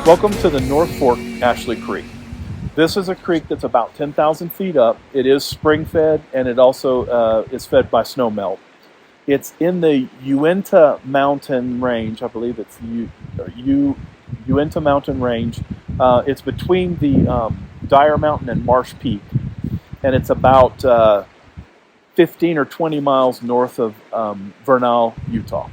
Welcome to the North Fork Ashley Creek. This is a creek that's about 10,000 feet up. It is spring fed, and it also is fed by snow melt. It's in the Uinta Mountain Range. I believe it's Uinta Mountain Range. It's between the Dyer Mountain and Marsh Peak, and it's about 15 or 20 miles north of Vernal, Utah.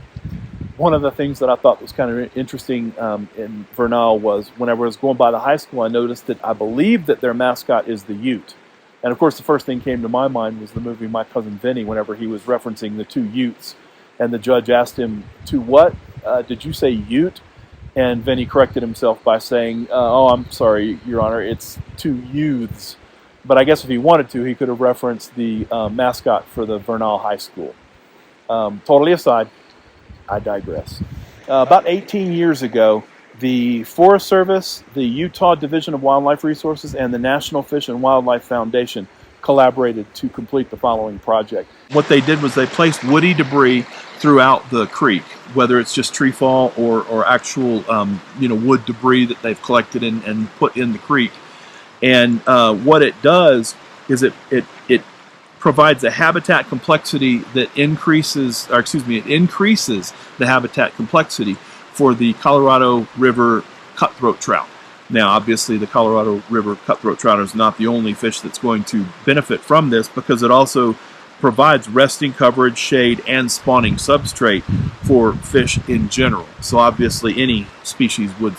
One of the things that I thought was kind of interesting in Vernal was whenever I was going by the high school, I noticed that I believe that their mascot is the Ute. And of course, the first thing came to my mind was the movie My Cousin Vinny, whenever he was referencing the two Utes. And the judge asked him, "To what did you say Ute?" And Vinny corrected himself by saying, "Oh, I'm sorry, Your Honor, it's two youths." But I guess if he wanted to, he could have referenced the mascot for the Vernal High School. Totally aside, I digress. About 18 years ago, the Forest Service, the Utah Division of Wildlife Resources, and the National Fish and Wildlife Foundation collaborated to complete the following project. What they did was they placed woody debris throughout the creek, whether it's just tree fall or actual wood debris that they've collected and put in the creek. And what it does is it provides a habitat complexity that increases the habitat complexity for the Colorado River cutthroat trout. Now, obviously, the Colorado River cutthroat trout is not the only fish that's going to benefit from this, because it also provides resting coverage, shade, and spawning substrate for fish in general. So obviously, any species would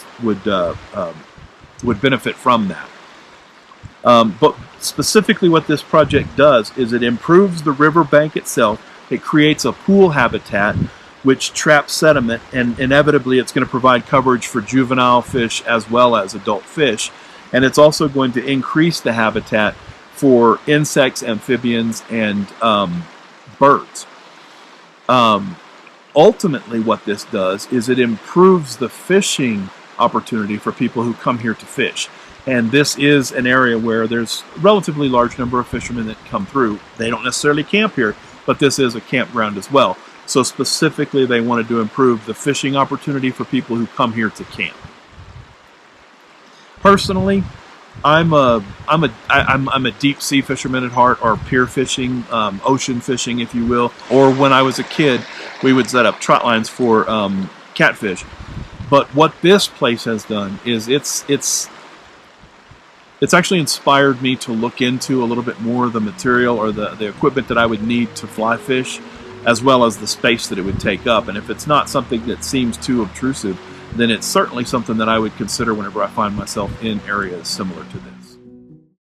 benefit from that. But specifically what this project does is it improves the riverbank itself. It creates a pool habitat which traps sediment, and inevitably it's going to provide coverage for juvenile fish as well as adult fish. And it's also going to increase the habitat for insects, amphibians, and birds. Ultimately what this does is it improves the fishing opportunity for people who come here to fish. And this is an area where there's a relatively large number of fishermen that come through. They don't necessarily camp here, but this is a campground as well. So specifically, they wanted to improve the fishing opportunity for people who come here to camp. Personally, I'm a deep sea fisherman at heart, or pier fishing, ocean fishing, if you will. Or when I was a kid, we would set up trot lines for catfish. But what this place has done is it's actually inspired me to look into a little bit more of the material or the equipment that I would need to fly fish, as well as the space that it would take up. And if it's not something that seems too obtrusive, then it's certainly something that I would consider whenever I find myself in areas similar to this.